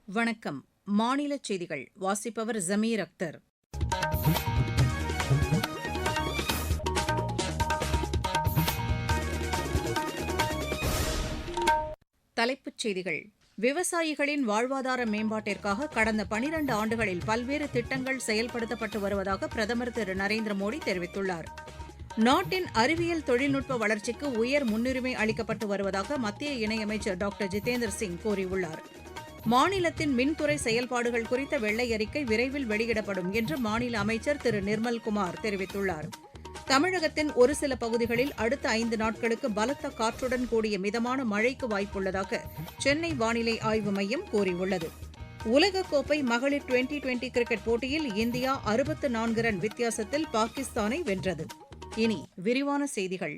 வணக்கம். மாநிலச் செய்திகள் வாசிப்பவர் ஜமீர் அக்தர். தலைப்புச் செய்திகள். விவசாயிகளின் வாழ்வாதார மேம்பாட்டிற்காக கடந்த 12 ஆண்டுகளில் பல்வேறு திட்டங்கள் செயல்படுத்தப்பட்டு வருவதாக பிரதமர் திரு நரேந்திர மோடி தெரிவித்துள்ளார். நாட்டின் அறிவியல் தொழில்நுட்ப வளர்ச்சிக்கு உயர் முன்னுரிமை அளிக்கப்பட்டு வருவதாக மத்திய இணையமைச்சர் டாக்டர் ஜிதேந்திர சிங் கூறியுள்ளார். மாநிலத்தின் மின்துறை செயல்பாடுகள் குறித்த வெள்ளை அறிக்கை விரைவில் வெளியிடப்படும் என்று மாநில அமைச்சர் திரு நிர்மல்குமார் தெரிவித்துள்ளார். தமிழகத்தின் ஒரு சில பகுதிகளில் அடுத்த 5 நாட்களுக்கு பலத்த காற்றுடன் கூடிய மிதமான மழைக்கு வாய்ப்புள்ளதாக சென்னை வானிலை ஆய்வு மையம் கூறியுள்ளது. உலகக்கோப்பை மகளிர் டுவெண்டி கிரிக்கெட் போட்டியில் இந்தியா 64 ரன் வித்தியாசத்தில் பாகிஸ்தானை வென்றது. இனி விரிவான செய்திகள்.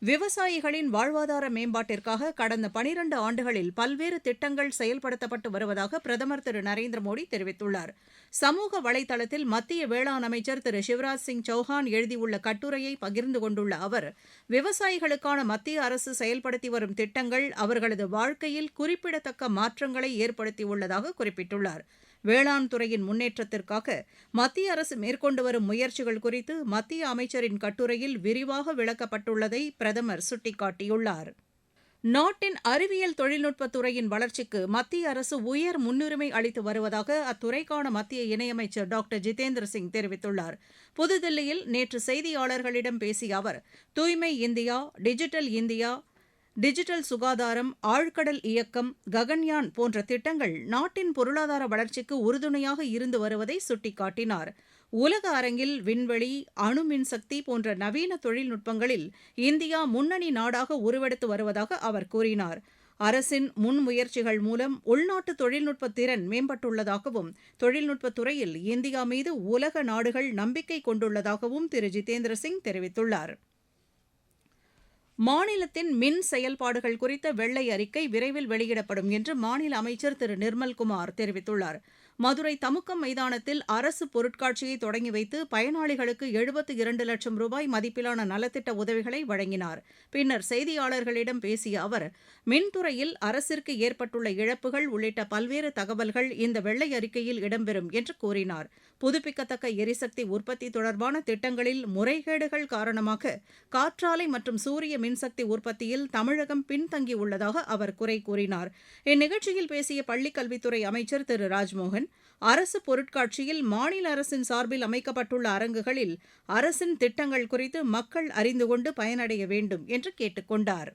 விவசாயிகளின் வாழ்வாதார மேம்பாட்டிற்காக கடந்த 12 ஆண்டுகளில் பல்வேறு திட்டங்கள் செயல்படுத்தப்பட்டு வருவதாக பிரதமர் திரு நரேந்திர மோடி தெரிவித்துள்ளார். சமூக வலைதளத்தில் மத்திய வேளாண் அமைச்சர் திரு சிவராஜ் சிங் சௌஹான் எழுதியுள்ள கட்டுரையை பகிர்ந்து கொண்டுள்ள அவர், விவசாயிகளுக்கான மத்திய அரசு செயல்படுத்தி வரும் திட்டங்கள் அவர்களது வாழ்க்கையில் குறிப்பிடத்தக்க மாற்றங்களை ஏற்படுத்தியுள்ளதாக குறிப்பிட்டுள்ளார். வேளாண் துறையின் முன்னேற்றத்திற்காக மத்திய அரசு மேற்கொண்டு வரும் முயற்சிகள் குறித்து மத்திய அமைச்சரின் கட்டுரையில் விரிவாக விளக்கப்பட்டுள்ளதை பிரதமர் சுட்டிக்காட்டியுள்ளார். நாட்டின் அறிவியல் தொழில்நுட்பத் துறையின் வளர்ச்சிக்கு மத்திய அரசு உயர் முன்னுரிமை அளித்து வருவதாக அத்துறைக்கான மத்திய இணையமைச்சர் டாக்டர் ஜிதேந்திர சிங் தெரிவித்துள்ளார். புதுதில்லியில் நேற்று செய்தியாளர்களிடம் பேசிய அவர், தூய்மை இந்தியா, டிஜிட்டல் இந்தியா, டிஜிட்டல் சுகாதாரம், ஆழ்கடல் இயக்கம், ககன்யான் போன்ற திட்டங்கள் நாட்டின் பொருளாதார வளர்ச்சிக்கு உறுதுணையாக இருந்து வருவதை சுட்டிக்காட்டினார். உலக அரங்கில் விண்வெளி, அணு மின்சக்தி போன்ற நவீன தொழில்நுட்பங்களில் இந்தியா முன்னணி நாடாக உருவெடுத்து வருவதாக அவர் கூறினார். அரசின் முன்முயற்சிகள் மூலம் உள்நாட்டு தொழில்நுட்ப திறன் மேம்பட்டுள்ளதாகவும் தொழில்நுட்பத் துறையில் இந்தியா மீது உலக நாடுகள் நம்பிக்கை கொண்டுள்ளதாகவும் திரு ஜிதேந்திர சிங் தெரிவித்துள்ளார். மாநிலத்தின் மின் செயல்பாடுகள் குறித்த வெள்ளை அறிக்கை விரைவில் வெளியிடப்படும் என்று மாநில அமைச்சர் திரு நிர்மல்குமார் தெரிவித்துள்ளார். மதுரை தமுக்கம் மைதானத்தில் அரசு பொருட்காட்சியை தொடங்கி வைத்து பயனாளிகளுக்கு 72 லட்சம் ரூபாய் மதிப்பிலான நலத்திட்ட உதவிகளை வழங்கினார். பின்னர் செய்தியாளர்களிடம் பேசிய அவர், மின்துறையில் அரசிற்கு ஏற்பட்டுள்ள இழப்புகள் உள்ளிட்ட பல்வேறு தகவல்கள் இந்த வெள்ளை அறிக்கையில் இடம்பெறும் என்று கூறினார். புதுப்பிக்கத்தக்க எரிசக்தி உற்பத்தி தொடர்பான திட்டங்களில் முறைகேடுகள் காரணமாக காற்றாலை மற்றும் சூரிய மின்சக்தி உற்பத்தியில் தமிழகம் பின்தங்கியுள்ளதாக அவர் குறை கூறினார். இந்நிகழ்ச்சியில் பேசிய பள்ளிக்கல்வித்துறை அமைச்சர் திரு ராஜ்மோகன், அரசு பொருட்காட்சியில் மாநில அரசின் சார்பில் அமைக்கப்பட்டுள்ள அரங்குகளில் அரசின் திட்டங்கள் குறித்து மக்கள் அறிந்து கொண்டு பயனடைய வேண்டும் என்று கேட்டுக் கொண்டார்.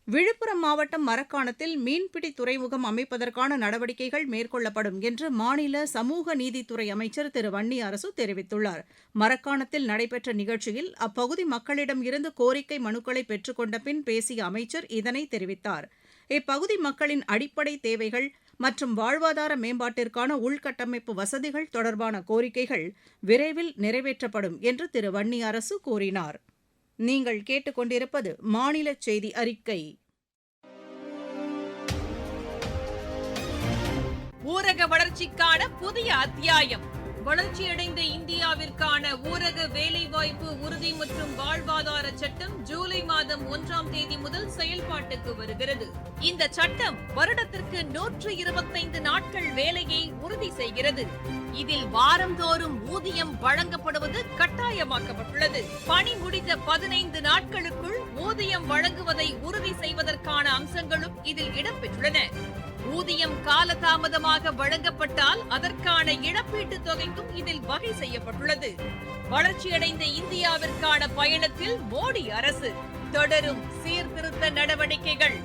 விழுப்புரம் மாவட்டம் மரக்காணத்தில் மீன்பிடி துறைமுகம் அமைப்பதற்கான நடவடிக்கைகள் மேற்கொள்ளப்படும் என்று மாநில சமூக நீதித்துறை அமைச்சர் திரு வன்னியரசு தெரிவித்துள்ளார். மரக்காணத்தில் நடைபெற்ற நிகழ்ச்சியில் அப்பகுதி மக்களிடம் இருந்து கோரிக்கை மனுக்களை பெற்றுக் கொண்ட பின் பேசிய அமைச்சர் இதனை தெரிவித்தார். இப்பகுதி மக்களின் அடிப்படை தேவைகள் மற்றும் வாழ்வாதார மேம்பாட்டிற்கான உள்கட்டமைப்பு வசதிகள் தொடர்பான கோரிக்கைகள் விரைவில் நிறைவேற்றப்படும் என்று திரு வன்னியரசு கூறினார். நீங்கள் கேட்டுக்கொண்டிருப்பது மாநில செய்தி அறிக்கை. ஊரக வளர்ச்சிக்கான புதிய அத்தியாயம். வளர்ச்சியடைந்த இந்தியாவிற்கான ஊரக வேலைவாய்ப்பு உறுதி மற்றும் வாழ்வாதார சட்டம் ஜூலை மாதம் 1ஆம் தேதி முதல் செயல்பாட்டுக்கு வருகிறது. இந்த சட்டம் வருடத்திற்கு 125 நாட்கள் வேலையை உறுதி செய்கிறது. இதில் வாரந்தோறும் ஊதியம் வழங்கப்படுவது கட்டாயமாக்கப்பட்டுள்ளது. பணி முடிந்த 15 நாட்களுக்குள் ஊதியம் வழங்குவதை உறுதி செய்வதற்கான அம்சங்களும் இதில் இடம்பெற்றுள்ளன. ஊதியம் காலதாமதமாக வழங்கப்பட்டால் அதற்கான இழப்பீட்டுத் தொகைக்கும் இதில் வகை செய்யப்பட்டுள்ளது. வளர்ச்சியடைந்த இந்தியாவிற்கான பயணத்தில் மோடி அரசு தொடரும் சீர்திருத்த நடவடிக்கைகள்.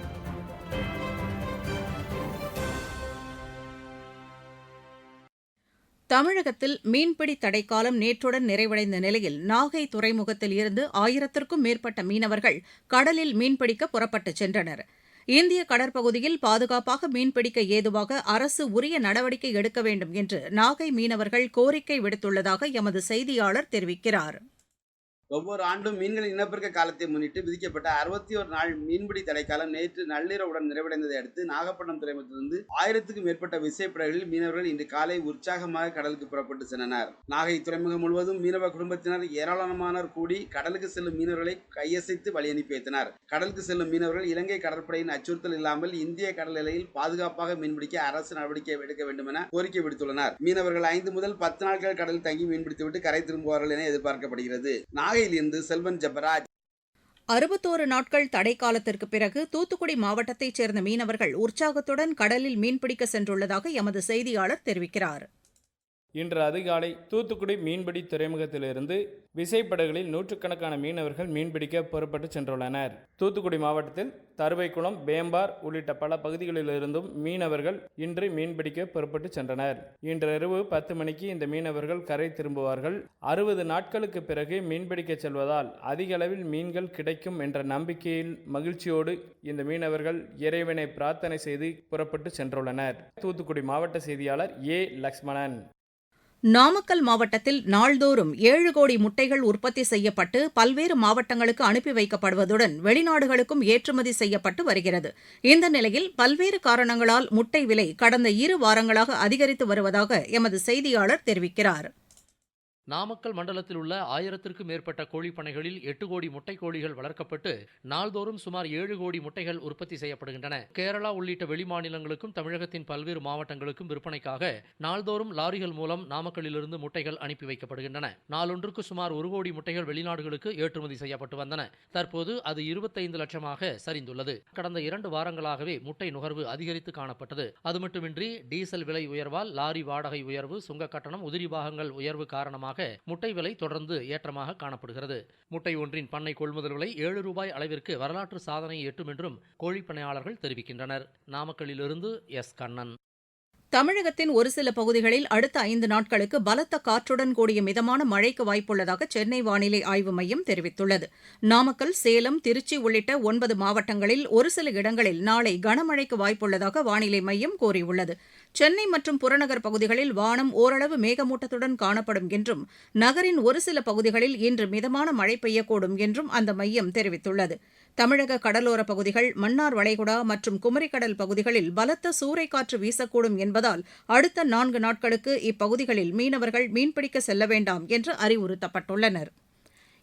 தமிழகத்தில் மீன்பிடி தடைக்காலம் நேற்றுடன் நிறைவடைந்த நிலையில் நாகை துறைமுகத்தில் இருந்து 1000க்கும் மேற்பட்ட மீனவர்கள் கடலில் மீன்பிடிக்க புறப்பட்டுச் சென்றனர். இந்திய கடற்பகுதியில் பாதுகாப்பாக மீன்பிடிக்க ஏதுவாக அரசு உரிய நடவடிக்கை எடுக்க வேண்டும் என்று நாகை மீனவர்கள் கோரிக்கை விடுத்துள்ளதாக எமது செய்தியாளர் தெரிவிக்கிறார். ஒவ்வொரு ஆண்டும் மீன்களின் இனப்பெருக்க காலத்தை முன்னிட்டு விதிக்கப்பட்ட 61 நாள் மீன்பிடி தடைக்காலம் நேற்று நள்ளிரவுடன் நிறைவடைந்ததை அடுத்து நாகப்பட்டினம் துறைமுகத்திலிருந்து 1000க்கும் மேற்பட்ட விசைப்படகுகளில் மீனவர்கள் இன்று காலை உற்சாகமாக கடலுக்கு புறப்பட்டு சென்றனர். நாகை துறைமுகம் முழுவதும் மீனவ குடும்பத்தினர் ஏராளமானோர் கூடி கடலுக்கு செல்லும் மீனவர்களை கையசைத்து வழி அனுப்பி வைத்தனர். கடலுக்கு செல்லும் மீனவர்கள் இலங்கை கடற்படையின் அச்சுறுத்தல் இல்லாமல் இந்திய கடல் எல்லையில் பாதுகாப்பாக மீன்பிடிக்க அரசு நடவடிக்கை எடுக்க வேண்டும் என கோரிக்கை விடுத்துள்ளனர். மீனவர்கள் 5 முதல் 10 நாட்கள் கடலில் தங்கி மீன்பிடித்துவிட்டு கரை திரும்புவார்கள் என எதிர்பார்க்கப்படுகிறது. நாகையிலிருந்து செல்வன் ஜெபராஜ். 61 நாட்கள் தடை காலத்திற்கு பிறகு தூத்துக்குடி மாவட்டத்தைச் சேர்ந்த மீனவர்கள் உற்சாகத்துடன் கடலில் மீன்பிடிக்க சென்றுள்ளதாக எமது செய்தியாளர் தெரிவிக்கிறார். இன்று அதிகாலை தூத்துக்குடி மீன்பிடி துறைமுகத்திலிருந்து விசைப்படகுகளில் நூற்றுக்கணக்கான மீனவர்கள் மீன்பிடிக்க புறப்பட்டு சென்றுள்ளனர். தூத்துக்குடி மாவட்டத்தில் தருவைக்குளம், பேம்பார் உள்ளிட்ட பல பகுதிகளிலிருந்தும் மீனவர்கள் இன்று மீன்பிடிக்க புறப்பட்டு சென்றனர். இன்று இரவு 10 மணிக்கு இந்த மீனவர்கள் கரை திரும்புவார்கள். 60 நாட்களுக்கு பிறகு மீன்பிடிக்க செல்வதால் அதிக அளவில் மீன்கள் கிடைக்கும் என்ற நம்பிக்கையில் மகிழ்ச்சியோடு இந்த மீனவர்கள் இறைவனை பிரார்த்தனை செய்து புறப்பட்டு சென்றுள்ளனர். தூத்துக்குடி மாவட்ட செய்தியாளர் ஏ. லக்ஷ்மணன். நாமக்கல் மாவட்டத்தில் நாள்தோறும் 7 கோடி முட்டைகள் உற்பத்தி செய்யப்பட்டு பல்வேறு மாவட்டங்களுக்கு அனுப்பி வைக்கப்படுவதுடன் வெளிநாடுகளுக்கும் ஏற்றுமதி செய்யப்பட்டு வருகிறது. இந்த நிலையில் பல்வேறு காரணங்களால் முட்டை விலை கடந்த 2 வாரங்களாக அதிகரித்து வருவதாக எமது செய்தியாளர் தெரிவிக்கிறார். நாமக்கல் மண்டலத்தில் உள்ள 1000க்கும் மேற்பட்ட கோழிப்பண்ணைகளில் 8 கோடி முட்டை கோழிகள் வளர்க்கப்பட்டு நாள்தோறும் சுமார் 7 கோடி முட்டைகள் உற்பத்தி செய்யப்படுகின்றன. கேரளா உள்ளிட்ட வெளிமாநிலங்களுக்கும் தமிழகத்தின் பல்வேறு மாவட்டங்களுக்கும் விற்பனைக்காக நாள்தோறும் லாரிகள் மூலம் நாமக்கல்லிலிருந்து முட்டைகள் அனுப்பி வைக்கப்படுகின்றன. நாளொன்றுக்கு சுமார் 1 கோடி முட்டைகள் வெளிநாடுகளுக்கு ஏற்றுமதி செய்யப்பட்டு வந்தன. தற்போது அது 25 லட்சமாக சரிந்துள்ளது. கடந்த 2 வாரங்களாகவே முட்டை நுகர்வு அதிகரித்து காணப்பட்டது. அது மட்டுமின்றி டீசல் விலை உயர்வால் லாரி வாடகை உயர்வு, சுங்க கட்டணம், உதிரி பாகங்கள் உயர்வு காரணமாக முட்டை விலை தொடர்ந்து ஏற்றமாக காணப்படுகிறது. முட்டை ஒன்றின் பண்ணை கொள்முதல் விலை 7 ரூபாய் அளவிற்கு வரலாற்று சாதனை எட்டும் என்றும் கோழிப்பண்ணையாளர்கள் தெரிவிக்கின்றனர். நாமக்கல்லிலிருந்து எஸ். கண்ணன். தமிழகத்தின் ஒரு சில பகுதிகளில் அடுத்த 5 நாட்களுக்கு பலத்த காற்றுடன் கூடிய மிதமான மழைக்கு வாய்ப்புள்ளதாக சென்னை வானிலை ஆய்வு மையம் தெரிவித்துள்ளது. நாமக்கல், சேலம், திருச்சி உள்ளிட்ட 9 மாவட்டங்களில் ஒரு சில இடங்களில் நாளை கனமழைக்கு வாய்ப்புள்ளதாக வானிலை மையம் கூறியுள்ளது. சென்னை மற்றும் புறநகர் பகுதிகளில் வானம் ஓரளவு மேகமூட்டத்துடன் காணப்படும் என்றும் நகரின் ஒரு சில பகுதிகளில் இன்று மிதமான மழை பெய்யக்கூடும் என்றும் அந்த மையம் தெரிவித்துள்ளது. தமிழக கடலோரப் பகுதிகள், மன்னார் வளைகுடா மற்றும் குமரிக்கடல் பகுதிகளில் பலத்த சூறைக்காற்று வீசக்கூடும் என்பதால் அடுத்த 4 நாட்களுக்கு இப்பகுதிகளில் மீனவர்கள் மீன்பிடிக்க செல்ல வேண்டாம் என்று அறிவுறுத்தப்பட்டுள்ளனர்.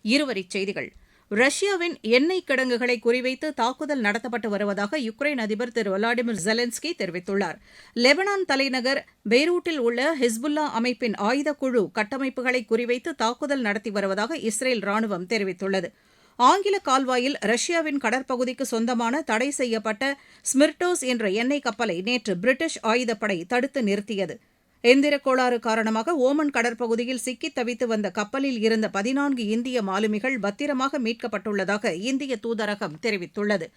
இருவரிச் செய்திகள். ரஷ்யாவின் எண்ணெய் கிடங்குகளை குறிவைத்து தாக்குதல் நடத்தப்பட்டு வருவதாக யுக்ரைன் அதிபர் திரு விளாடிமிர் ஜெலன்ஸ்கி தெரிவித்துள்ளார். லெபனான் தலைநகர் பெய்ரூட்டில் உள்ள ஹிஸ்புல்லா அமைப்பின் ஆயுதக்குழு கட்டமைப்புகளை குறிவைத்து தாக்குதல் நடத்தி வருவதாக இஸ்ரேல் ராணுவம் தெரிவித்துள்ளது. ஆங்கில கால்வாயில் ரஷ்யாவின் கடற்பகுதிக்கு சொந்தமான தடை செய்யப்பட்ட ஸ்மிர்டோஸ் என்ற எண்ணெய் கப்பலை நேற்று பிரிட்டிஷ் ஆயுதப்படை தடுத்து நிறுத்தியது. எந்திரக் கோளாறு காரணமாக ஓமன் கடற்பகுதியில் சிக்கித் தவித்து வந்த கப்பலில் இருந்த 14 இந்திய மாலுமிகள் பத்திரமாக மீட்கப்பட்டுள்ளதாக இந்திய தூதரகம் தெரிவித்துள்ளது.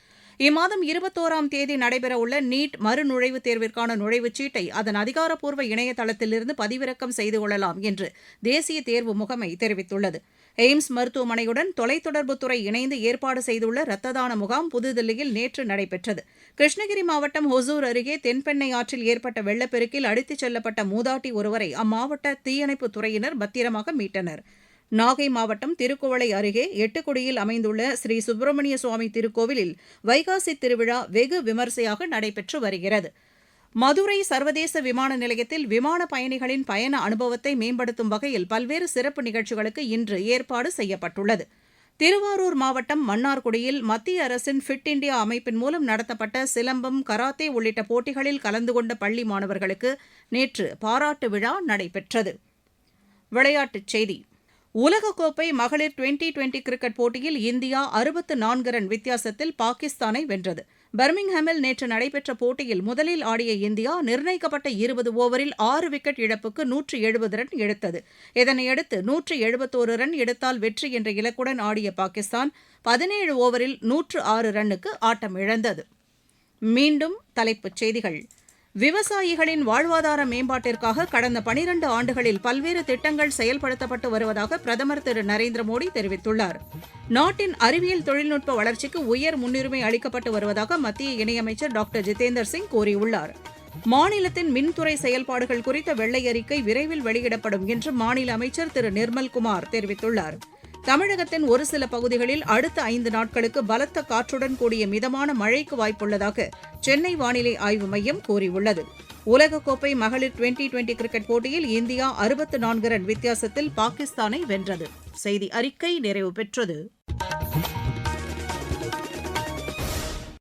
இம்மாதம் 21ஆம் தேதி நடைபெறவுள்ள நீட் மறுநுழைவுத் தேர்விற்கான நுழைவுச் சீட்டை அதன் அதிகாரப்பூர்வ இணையதளத்திலிருந்து பதிவிறக்கம் செய்து கொள்ளலாம் என்று தேசிய தேர்வு முகமை தெரிவித்துள்ளது. எய்ம்ஸ் மருத்துவமனையுடன் தொலைத்தொடர்புத்துறை இணைந்து ஏற்பாடு செய்துள்ள இரத்த தான முகாம் புதுதில்லியில் நேற்று நடைபெற்றது. கிருஷ்ணகிரி மாவட்டம் ஒசூர் அருகே தென்பெண்ணை ஆற்றில் ஏற்பட்ட வெள்ளப்பெருக்கில் அடித்துச் செல்லப்பட்ட மூதாட்டி ஒருவரை அம்மாவட்ட தீயணைப்புத் துறையினர் பத்திரமாக மீட்டனர். நாகை மாவட்டம் திருக்குவளை அருகே எட்டுக்குடியில் அமைந்துள்ள ஸ்ரீ சுப்பிரமணிய சுவாமி திருக்கோவிலில் வைகாசி திருவிழா வெகு விமரிசையாக நடைபெற்று வருகிறது. மதுரை சர்வதேச விமான நிலையத்தில் விமான பயணிகளின் பயண அனுபவத்தை மேம்படுத்தும் வகையில் பல்வேறு சிறப்பு நிகழ்ச்சிகளுக்கு இன்று ஏற்பாடு செய்யப்பட்டுள்ளது. திருவாரூர் மாவட்டம் மன்னார்குடியில் மத்திய அரசின் ஃபிட் இண்டியா அமைப்பின் மூலம் நடத்தப்பட்ட சிலம்பம், கராத்தே உள்ளிட்ட போட்டிகளில் கலந்து கொண்ட பள்ளி மாணவர்களுக்கு நேற்று பாராட்டு விழா நடைபெற்றது. விளையாட்டுச் செய்தி. உலகக்கோப்பை மகளிர் 2020 கிரிக்கெட் போட்டியில் இந்தியா 64 ரன் வித்தியாசத்தில் பாகிஸ்தானை வென்றது. பர்மிங்ஹாமில் நேற்று நடைபெற்ற போட்டியில் முதலில் ஆடிய இந்தியா நிர்ணயிக்கப்பட்ட 20 ஓவரில் 6 விக்கெட் இழப்புக்கு 170 ரன் எடுத்தது. இதனையடுத்து 171 ரன் எடுத்தால் வெற்றி என்ற இலக்குடன் ஆடிய பாகிஸ்தான் 17 ஓவரில் 106 ரன்னுக்கு ஆட்டமிழந்தது. மீண்டும் தலைப்புச் செய்திகள். விவசாயிகளின் வாழ்வாதார மேம்பாட்டிற்காக கடந்த 12 ஆண்டுகளில் பல்வேறு திட்டங்கள் செயல்படுத்தப்பட்டு வருவதாக பிரதமர் திரு நரேந்திர மோடி தெரிவித்துள்ளார். நாட்டின் அறிவியல் தொழில்நுட்ப வளர்ச்சிக்கு உயர் முன்னுரிமை அளிக்கப்பட்டு வருவதாக மத்திய இணையமைச்சர் டாக்டர் ஜிதேந்தர் சிங் கூறியுள்ளார். மாநிலத்தின் மின்துறை செயல்பாடுகள் குறித்த வெள்ளை அறிக்கை விரைவில் வெளியிடப்படும் என்று மாநில அமைச்சர் திரு நிர்மல்குமார் தெரிவித்துள்ளார். தமிழகத்தின் ஒரு சில பகுதிகளில் அடுத்த 5 நாட்களுக்கு பலத்த காற்றுடன் கூடிய மிதமான மழைக்கு வாய்ப்புள்ளதாக சென்னை வானிலை ஆய்வு மையம் கூறியுள்ளது. உலகக்கோப்பை மகளிர் டுவெண்டி கிரிக்கெட் போட்டியில் இந்தியா 64 ரன் வித்தியாசத்தில் பாகிஸ்தானை வென்றது. செய்தி அறிக்கை நிறைவு பெற்றது.